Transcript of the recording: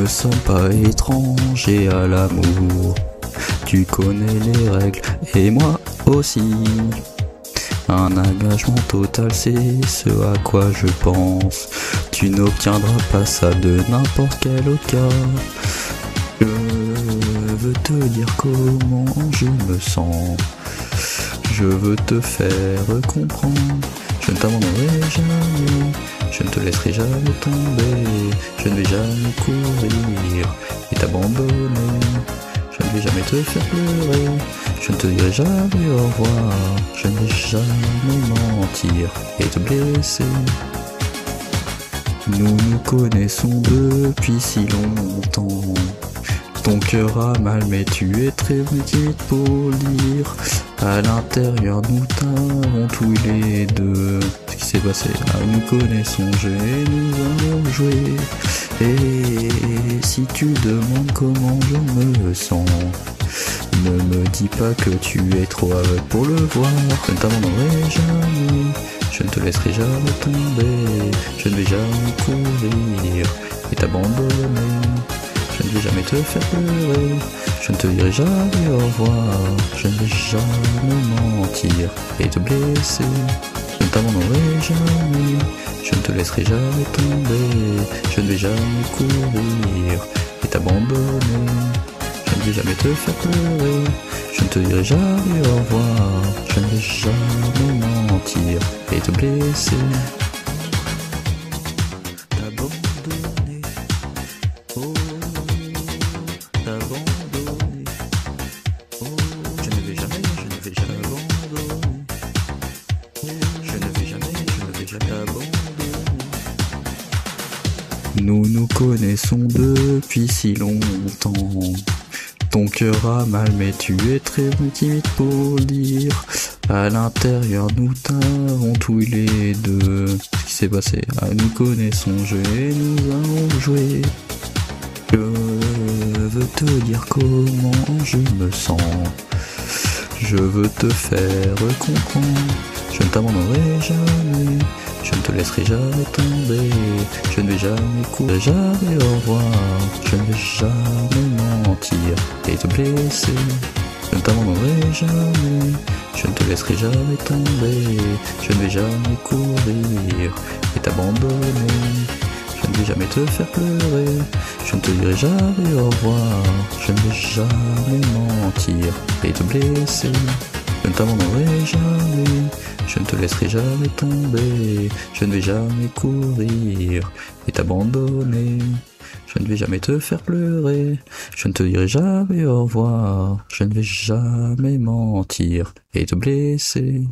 ne sommes pas étrangers à l'amour. Tu connais les règles et moi aussi. Un engagement total, c'est ce à quoi je pense. Tu n'obtiendras pas ça de n'importe quel autre cas. Je veux te dire comment je me sens. Je veux te faire comprendre. Je ne t'abandonnerai jamais. Je ne te laisserai jamais tomber. Je ne vais jamais courir et t'abandonner. Je ne vais jamais te faire pleurer. Je ne te dirai jamais au revoir. Je ne vais jamais mentir et te blesser. Nous nous connaissons depuis si longtemps. Ton cœur a mal mais tu es très petite pour lire. À l'intérieur nous t'avons tous les deux. Ce qui s'est passé, nous connaissons jeu et nous allons jouer. Et si tu demandes comment je me sens, ne me dis pas que tu es trop aveugle pour le voir. Je ne t'abandonnerai jamais. Je ne te laisserai jamais tomber. Je ne vais jamais courir et t'abandonner. Je ne vais jamais te faire pleurer. Je ne te dirai jamais au revoir. Je ne vais jamais mentir et te blesser. Je ne t'abandonnerai jamais. Je ne te laisserai jamais tomber. Je ne vais jamais courir et t'abandonner. Je ne vais jamais te faire pleurer. Je ne te dirai jamais au revoir. Je ne vais jamais mentir et te blesser. T'abandonner. Oh, t'abandonner. Oh, je ne vais jamais abandonner. Je ne vais jamais abandonner. Nous nous connaissons depuis si longtemps. Ton cœur a mal mais tu es très timide pour dire. À l'intérieur nous t'avons tous les deux. Ce qui s'est passé, nous connaissons jeu et nous allons jouer. Je veux te dire comment je me sens. Je veux te faire comprendre. Je ne t'abandonnerai jamais. Je ne te laisserai jamais tomber. Je ne vais jamais courir, jamais au revoir. Je ne vais jamais mentir et te blesser. Je ne t'abandonnerai jamais. Je ne te laisserai jamais tomber. Je ne vais jamais courir et t'abandonner. Je ne vais jamais te faire pleurer. Je ne te dirai jamais au revoir. Je ne vais jamais mentir et te blesser. Je ne t'abandonnerai jamais. Je ne te laisserai jamais tomber. Je ne vais jamais courir et t'abandonner. Je ne vais jamais te faire pleurer. Je ne te dirai jamais au revoir. Je ne vais jamais mentir et te blesser.